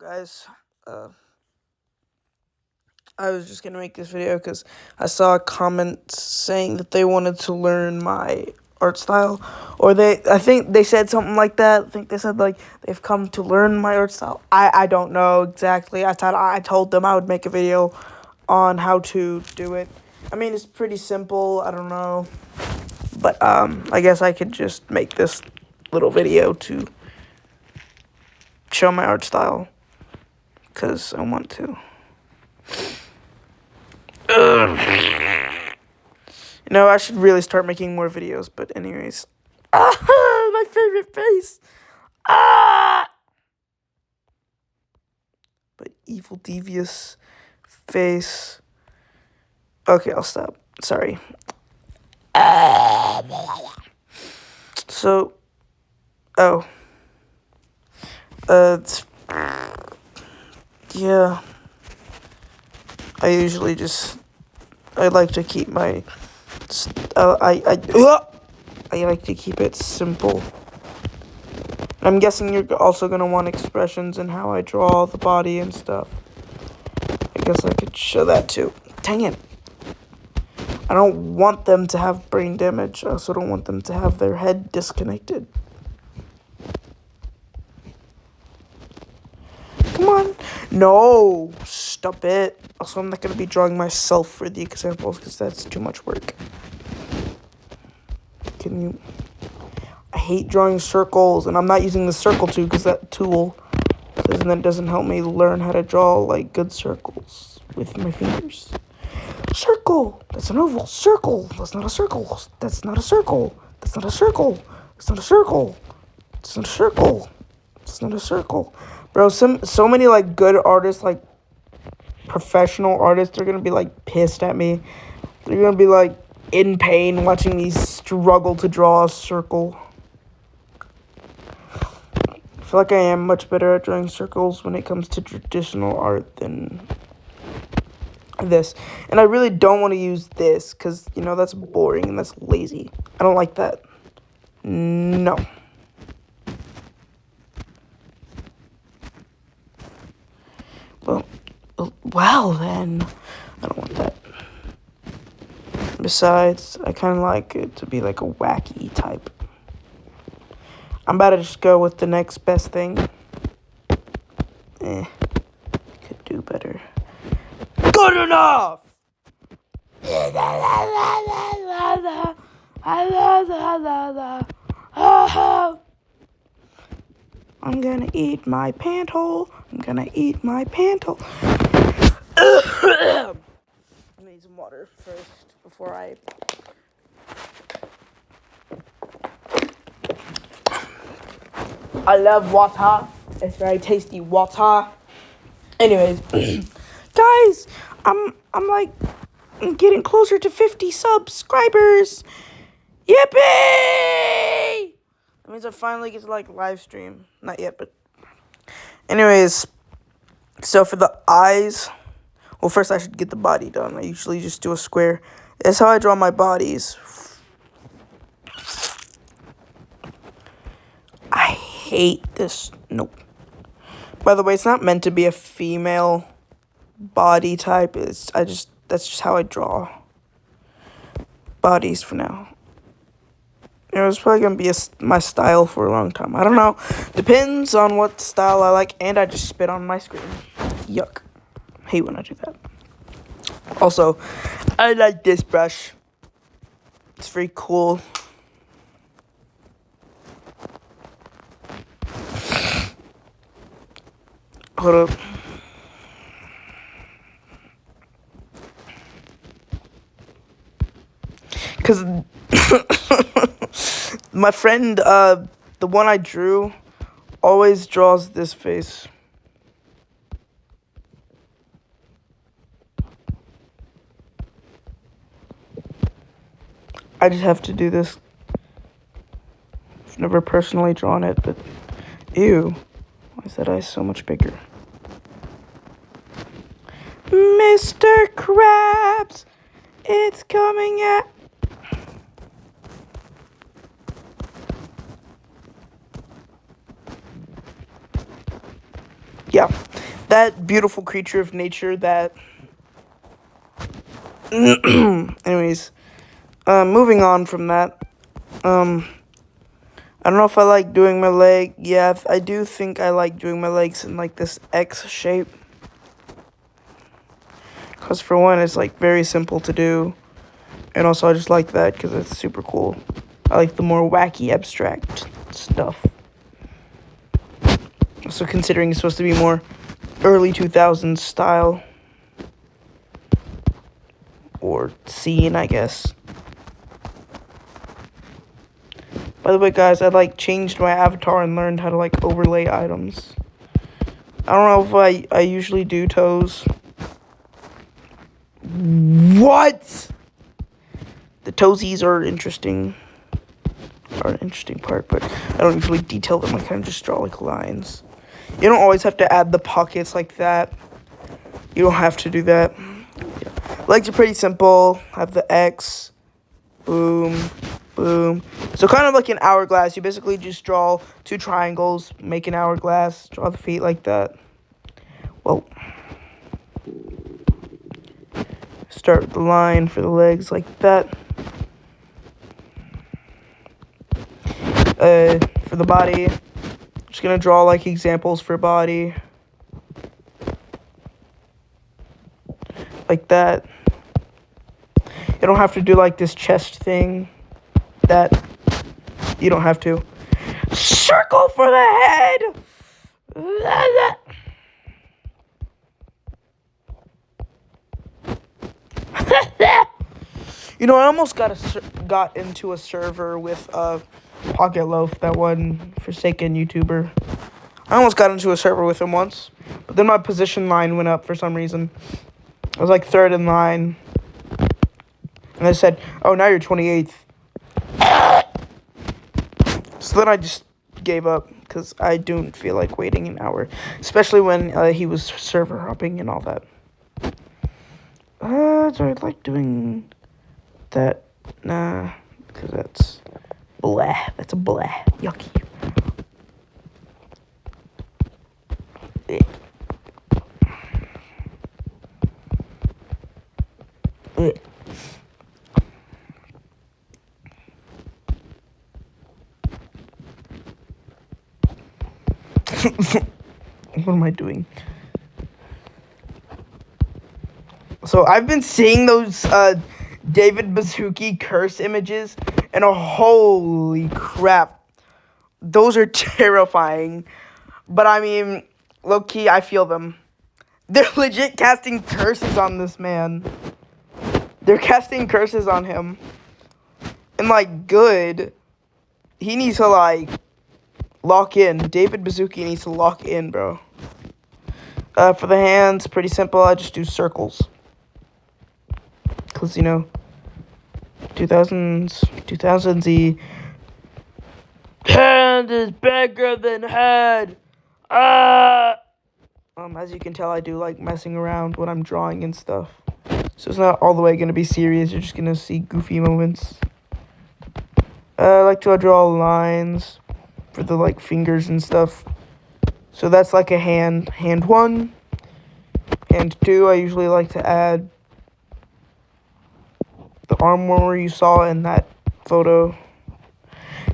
Guys. Uh, I was just gonna make this video because I saw a comment saying that they wanted to learn my art style, or I think they said something like that. I think they said like they've come to learn my art style. I don't know exactly. I told them I would make a video on how to do it. I mean, it's pretty simple. I don't know, but I guess I could just make this little video to show my art style because I want to. No, I should really start making more videos, but anyways. Ah, my favorite face. Ah! But evil, devious face. Okay, I'll stop. Sorry. So, oh. Yeah. I like to keep my, I like to keep it simple. I'm guessing you're also going to want expressions and how I draw the body and stuff. I guess I could show that too. Dang it. I don't want them to have brain damage. I also don't want them to have their head disconnected. Come on. No. Stop it. Also, I'm not going to be drawing myself for the examples because that's too much work. Can you... I hate drawing circles, and I'm not using the circle tool because that doesn't help me learn how to draw like good circles with my fingers. Circle. That's an oval. Circle. That's not a circle. That's not a circle. That's not a circle. It's not a circle. It's not a circle. It's not a circle. Bro, so many like good artists, like professional artists, are gonna be like pissed at me. They're gonna be like in pain watching me struggle to draw a circle. I feel like I am much better at drawing circles when it comes to traditional art than this. And I really don't want to use this because, you know, that's boring and that's lazy. I don't like that. No. Well then. I don't want that. Besides, I kind of like it to be like a wacky type. I'm about to just go with the next best thing. Could do better. Good enough! I'm gonna eat my pant hole. I'm gonna eat my pant hole. I need some water first before I love water. It's very tasty water. Anyways, guys, I'm getting closer to 50 subscribers. Yippee! That means I finally get to like live stream. Not yet, but anyways. So for the eyes, well, first I should get the body done. I usually just do a square. That's how I draw my bodies. I hate this. Nope. By the way, it's not meant to be a female body type. That's just how I draw bodies for now. It was probably gonna be my style for a long time. I don't know. Depends on what style I like. And I just spit on my screen. Yuck. Hate when I do that. Also, I like this brush. It's very cool. Hold up. Because my friend, the one I drew, always draws this face. I just have to do this. I've never personally drawn it, but ew. Why is that eye so much bigger? Mr. Krabs, it's coming at... yeah, that beautiful creature of nature that. Anyways, moving on from that. I don't know if I like doing my leg. Yeah, I do think I like doing my legs in like this X shape. Because for one, it's like very simple to do. And also I just like that because it's super cool. I like the more wacky, abstract stuff. So considering it's supposed to be more early 2000s style. Or scene, I guess. By the way, guys, I like changed my avatar and learned how to like overlay items. I don't know if I usually do toes. What? The toesies are interesting. Are an interesting part, but I don't usually detail them. I kind of just draw like lines. You don't always have to add the pockets like that. You don't have to do that. Legs are pretty simple. Have the X. Boom. Boom. So kind of like an hourglass. You basically just draw two triangles, make an hourglass, draw the feet like that. Whoa. Start with the line for the legs like that. For the body, just gonna draw like examples for body. Like that. You don't have to do like this chest thing. That you don't have to. Circle for the head. You know, I almost got into a server with Pocket Loaf, that one Forsaken YouTuber. I almost got into a server with him once, but then my position line went up for some reason. I was like third in line, and they said, "Oh, now you're 28th." So then I just gave up because I don't feel like waiting an hour, especially when he was server hopping and all that. Do I like doing that? Nah, because that's blah. That's a blah. Yucky. What am I doing? So I've been seeing those David Baszucki curse images, and holy crap, those are terrifying. But I mean, low key, I feel them. They're legit casting curses on this man. They're casting curses on him. And like, good. He needs to like lock in. David Baszucki needs to lock in, bro. For the hands, pretty simple. I just do circles. Because, you know, 2000s, hand is bigger than head. As you can tell, I do like messing around when I'm drawing and stuff. So it's not all the way going to be serious. You're just going to see goofy moments. I like to draw lines for the like fingers and stuff. So that's like a hand. Hand 1. Hand 2, I usually like to add the arm warmer you saw in that photo.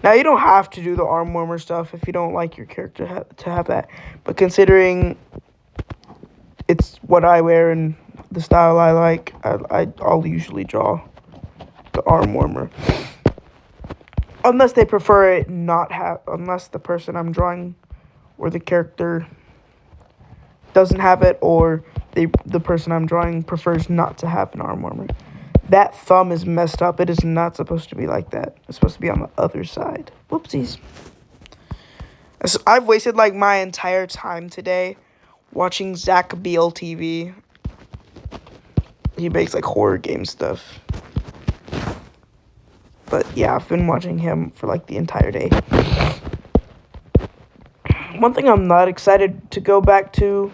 Now, you don't have to do the arm warmer stuff if you don't like your character to have that. But considering it's what I wear and the style I like, I'll usually draw the arm warmer. Unless they prefer it unless the person I'm drawing or the character doesn't have it, or the person I'm drawing prefers not to have an arm warmer. That thumb is messed up. It is not supposed to be like that. It's supposed to be on the other side. Whoopsies. So I've wasted like my entire time today watching Zach Beal TV. He makes like horror game stuff. But yeah, I've been watching him for like the entire day. One thing I'm not excited to go back to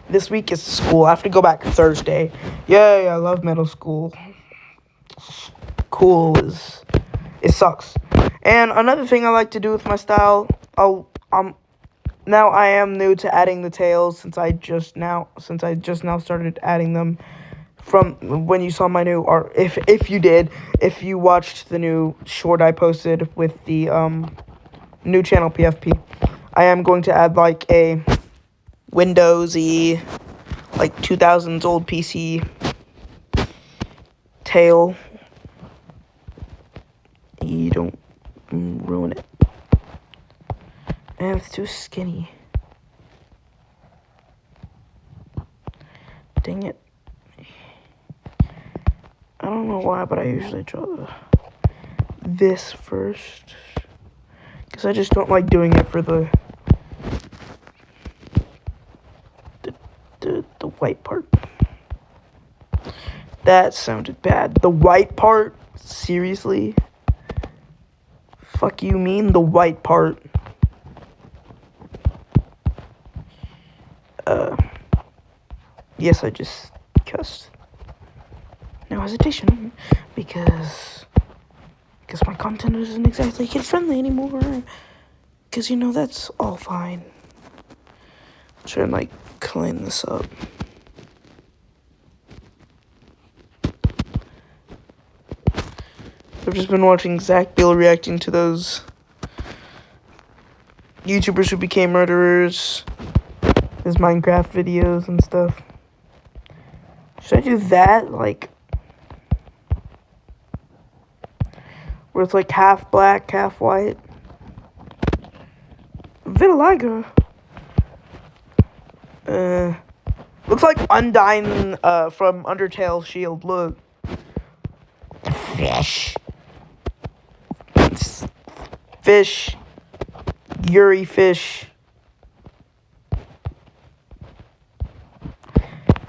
this week is school. I have to go back Thursday. Yay, I love middle school. It sucks. And another thing I like to do with my style, now I am new to adding the tails since I just now started adding them from when you saw my new, or if you watched the new short I posted with the new channel PFP. I am going to add like a Windowsy, like 2000s old PC tail. You don't ruin it. And it's too skinny. Dang it. I don't know why, but I usually draw this first. Because I just don't like doing it for the white part. That sounded bad. The white part? Seriously? Fuck you mean the white part? Yes, I just cussed. No hesitation. Because my content isn't exactly kid-friendly anymore. Because, that's all fine. I'll try and, clean this up. I've just been watching Zach Bill reacting to those YouTubers who became murderers, his Minecraft videos and stuff. Should I do that, where it's half black, half white? Vitiligo. Looks like Undyne from Undertale Shield. Look. Fish. Yuri fish.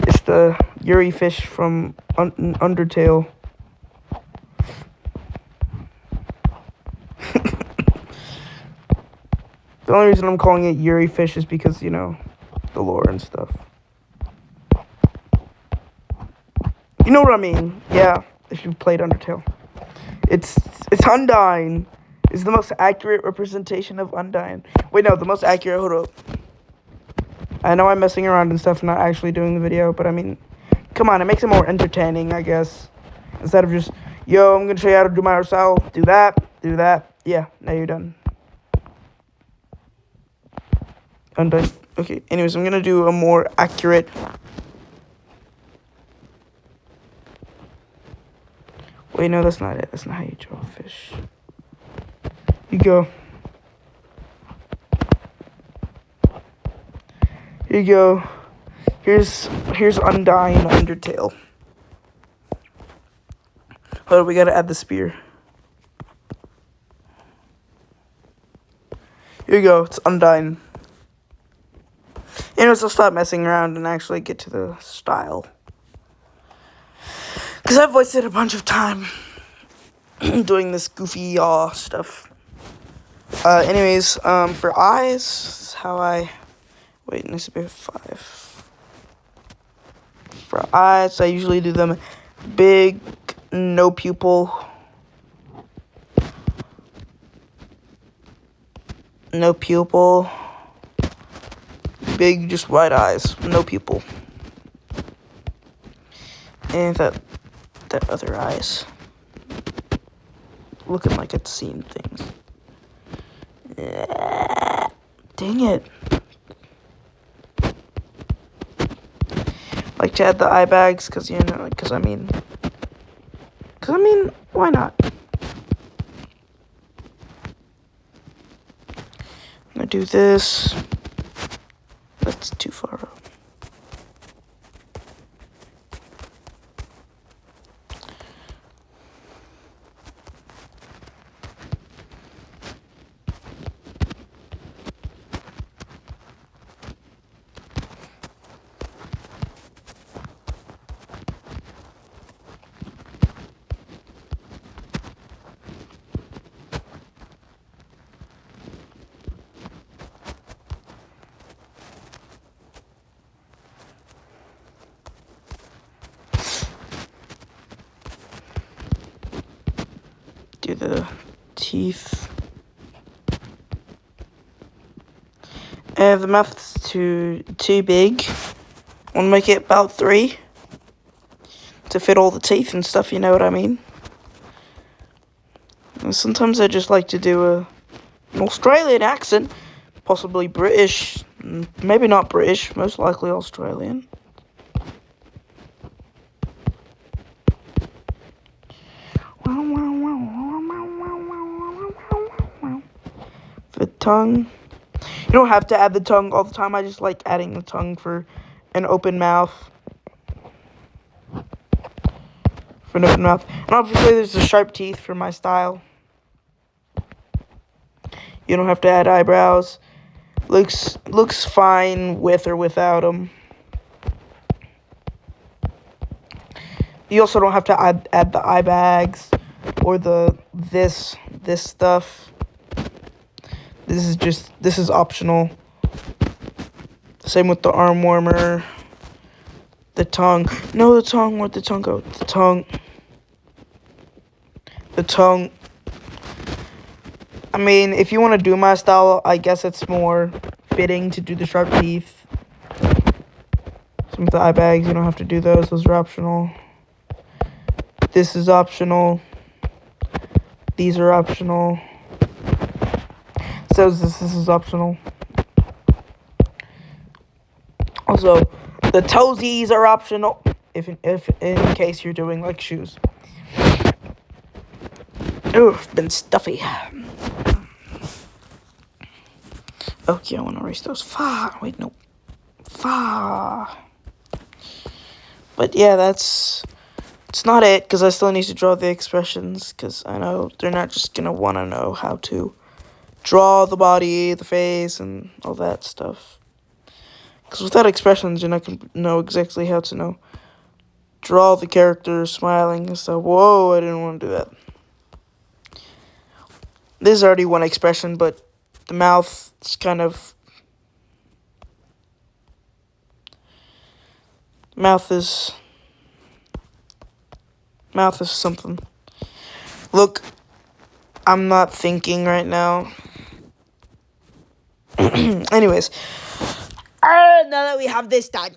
It's the Yuri fish from Undertale. The only reason I'm calling it Yuri fish is because, the lore and stuff. You know what I mean? Yeah, if you played Undertale. It's Undyne. It's the most accurate representation of Undyne. Wait, no, the most accurate. Hold up. I know I'm messing around and stuff, not actually doing the video, but I mean, come on, it makes it more entertaining, I guess. Instead of just, yo, I'm going to show you how to do my hairstyle. Do that. Yeah, now you're done. Undyne. Okay, anyways, I'm going to do a more accurate. Wait, no, that's not it. That's not how you draw a fish. You go. Here you go. Here's Undyne Undertale. Hold on, we gotta add the spear. Here you go, it's Undyne. Anyways, I'll stop messing around and actually get to the style. Because I've voiced it a bunch of time doing this goofy stuff. Anyways, for eyes, wait, it needs to be 5. For eyes, I usually do them big, no pupil. No pupil. Big, just wide eyes, no pupil. And that other eye's looking like it's seen things. Dang it. Like to add the eye bags, because I mean, why not? I'm gonna do this. That's too far up. Do the teeth. The mouth is too big. I want to make it about 3 to fit all the teeth and stuff, you know what I mean? And sometimes I just like to do an Australian accent, possibly British, maybe not British, most likely Australian. The tongue. You don't have to add the tongue all the time. I just like adding the tongue for an open mouth. And obviously there's the sharp teeth for my style. You don't have to add eyebrows. Looks fine with or without them. You also don't have to add the eye bags or this stuff. This is optional. Same with the arm warmer. The tongue. No, the tongue. Where'd the tongue go? The tongue. I mean, if you want to do my style, I guess it's more fitting to do the sharp teeth. Some of the eye bags, you don't have to do those. Those are optional. This is optional. These are optional. So this is optional. Also, the toesies are optional if in case you're doing like shoes. Ooh, been stuffy. Okay, I want to erase those. Wait, no. But yeah, it's not it, because I still need to draw the expressions, because I know they're not just going to want to know how to draw the body, the face, and all that stuff. Because without expressions, you're not going to know exactly how to draw the character smiling and stuff. Whoa, I didn't want to do that. This is already one expression, but the mouth is kind of... Mouth is something. Look, I'm not thinking right now. Anyways. Now that we have this done.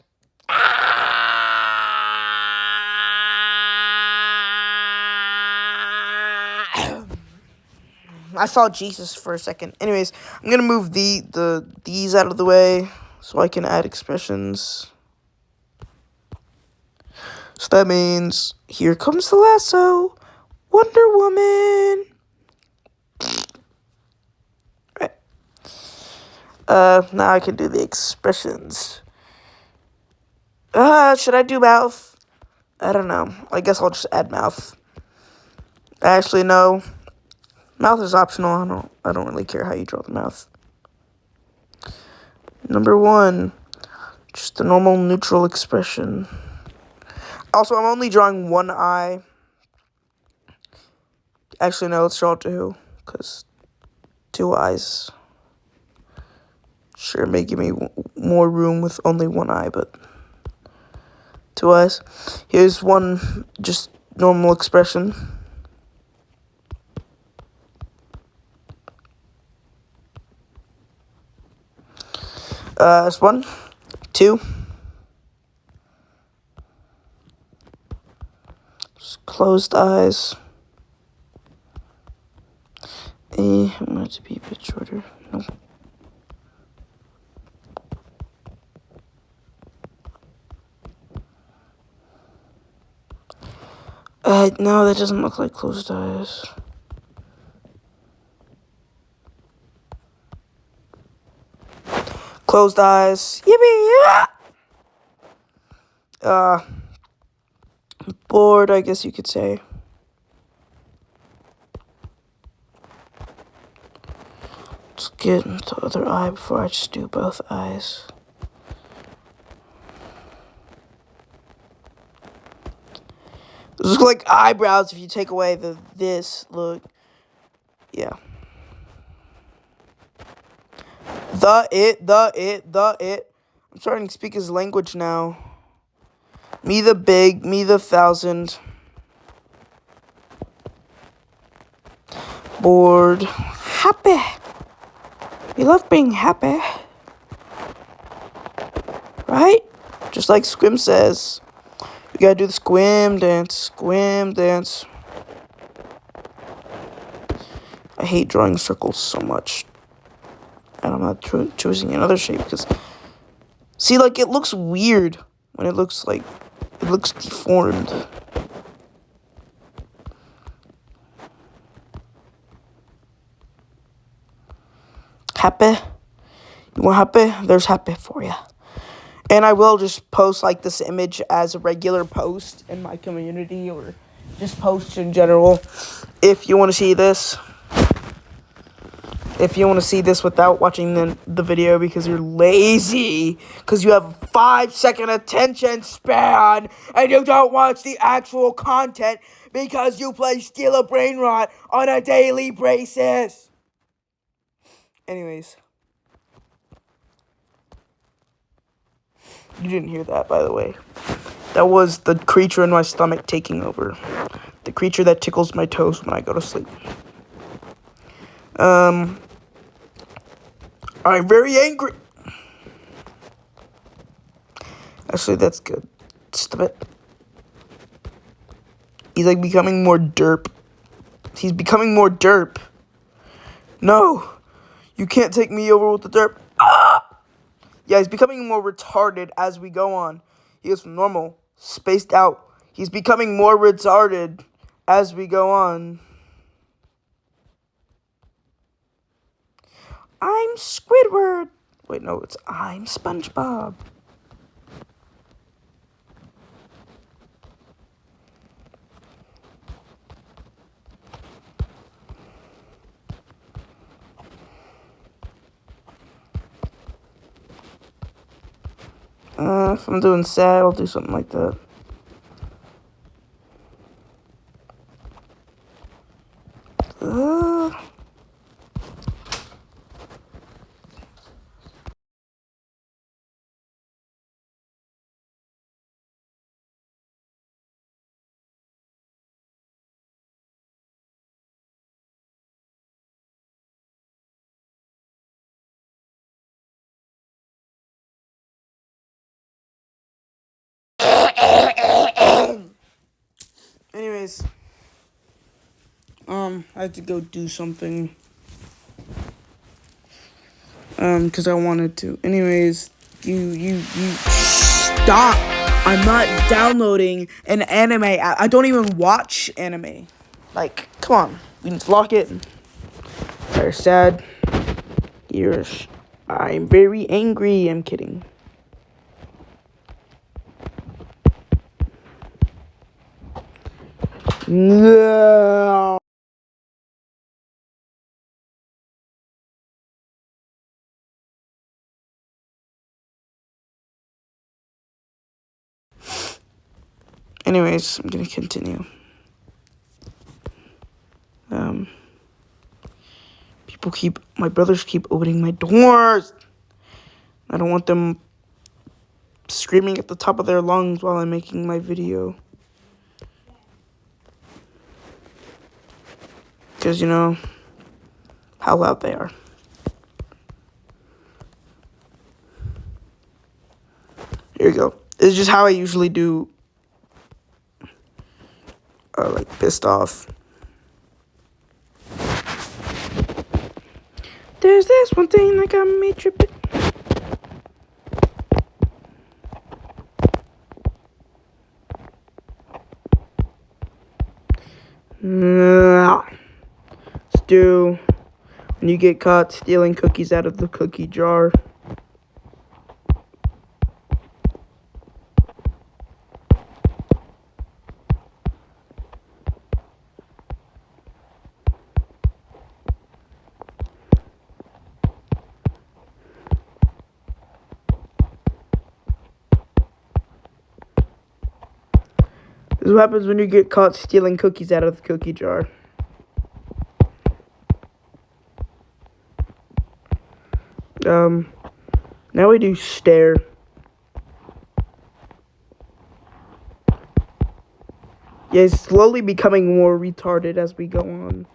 I saw Jesus for a second. Anyways, I'm gonna move these out of the way so I can add expressions. So that means here comes the lasso, Wonder Woman. Right. Now I can do the expressions. Should I do mouth? I don't know. I guess I'll just add mouth. Actually, no. Mouth is optional. I don't really care how you draw the mouth. Number 1, just a normal neutral expression. Also, I'm only drawing one eye. Actually, no, let's draw 2, because 2 eyes. Sure, may give me more room with only one eye, but 2 eyes. Here's one just normal expression. That's 1, 2. Just closed eyes. I want it to be a bit shorter. No. No, that doesn't look like closed eyes. Closed eyes. Yippee! Bored, I guess you could say. Let's get into the other eye before I just do both eyes. Those look like eyebrows if you take away this look. Yeah. The it. I'm starting to speak his language now. Me the big, me the 1,000. Bored. Happy. We love being happy. Just like Squim says. You gotta do the squim dance. Squim dance. I hate drawing circles so much. And I'm not choosing another shape because... See, like, it looks weird when it looks like... It looks deformed. Happy? You want happy? There's happy for you. And I will just post, like, this image as a regular post in my community or just post in general if you want to see this. If you want to see this without watching the video because you're lazy, because you have a 5-second attention span, and you don't watch the actual content because you play Steal a Brain Rot on a daily basis. Anyways. You didn't hear that, by the way. That was the creature in my stomach taking over. The creature that tickles my toes when I go to sleep. I'm very angry. Actually, that's good. Stop it. He's like becoming more derp. He's becoming more derp. No. You can't take me over with the derp. Ah! Yeah, he's becoming more retarded as we go on. He goes from normal, spaced out. He's becoming more retarded as we go on. I'm Squidward. Wait, no, it's I'm SpongeBob. If I'm doing sad, I'll do something like that. Anyways, I had to go do something. Because I wanted to. Anyways, you stop. I'm not downloading an anime app. I don't even watch anime. Like, come on. We need to lock it. Very sad. Years. I'm very angry. I'm kidding. No. Anyways, I'm gonna continue. My brothers keep opening my doors. I don't want them screaming at the top of their lungs while I'm making my video. Because, you know, how loud they are. Here we go. It's just how I usually do, like, pissed off. There's this one thing that got me tripping. Stu, when you get caught stealing cookies out of the cookie jar. This is what happens when you get caught stealing cookies out of the cookie jar. Now we do stare. Yeah, it's slowly becoming more retarded as we go on.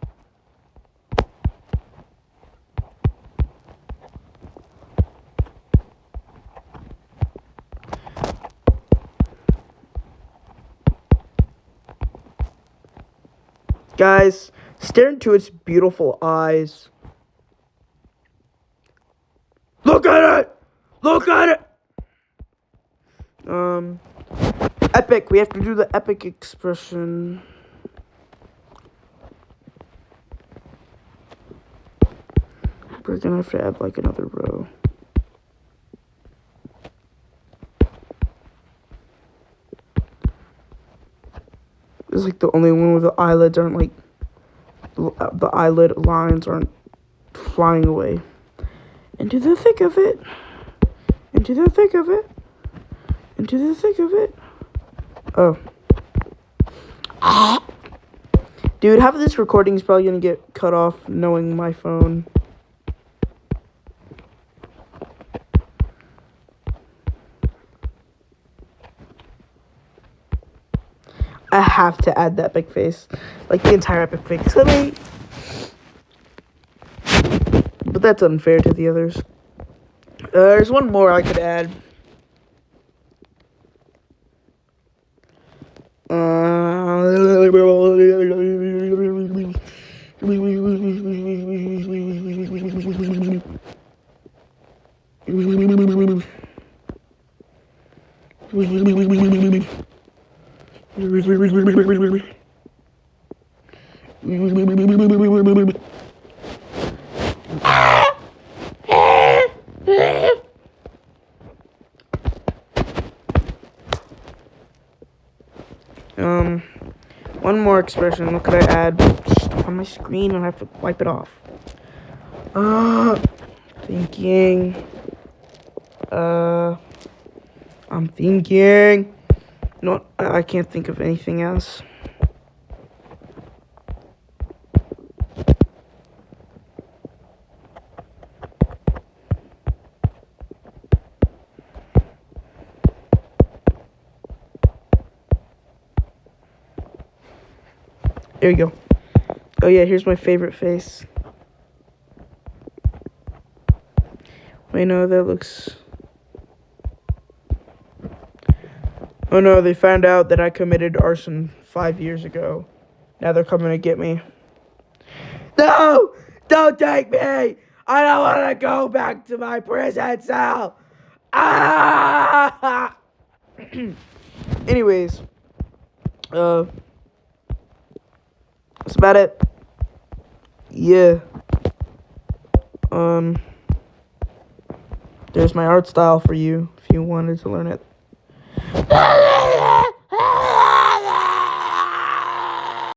Guys, stare into its beautiful eyes. Look at it! Look at it! Epic. We have to do the epic expression. We're gonna have to add like another row. This is like the only one where the eyelids aren't like, the eyelid lines aren't flying away. Into the thick of it. Into the thick of it. Into the thick of it. Oh. Dude, half of this recording is probably gonna get cut off knowing my phone. I have to add that big face. Like the entire epic face. But that's unfair to the others. There's one more I could add. One more expression. What could I add? Stuff on my screen and I have to wipe it off. Thinking. I'm thinking. No, I can't think of anything else. There you go. Oh yeah, here's my favorite face. Wait, no, that looks... Oh no, they found out that I committed arson 5 years ago. Now they're coming to get me. No! Don't take me! I don't want to go back to my prison cell! Ah! Anyways. That's about it. Yeah. There's my art style for you if you wanted to learn it.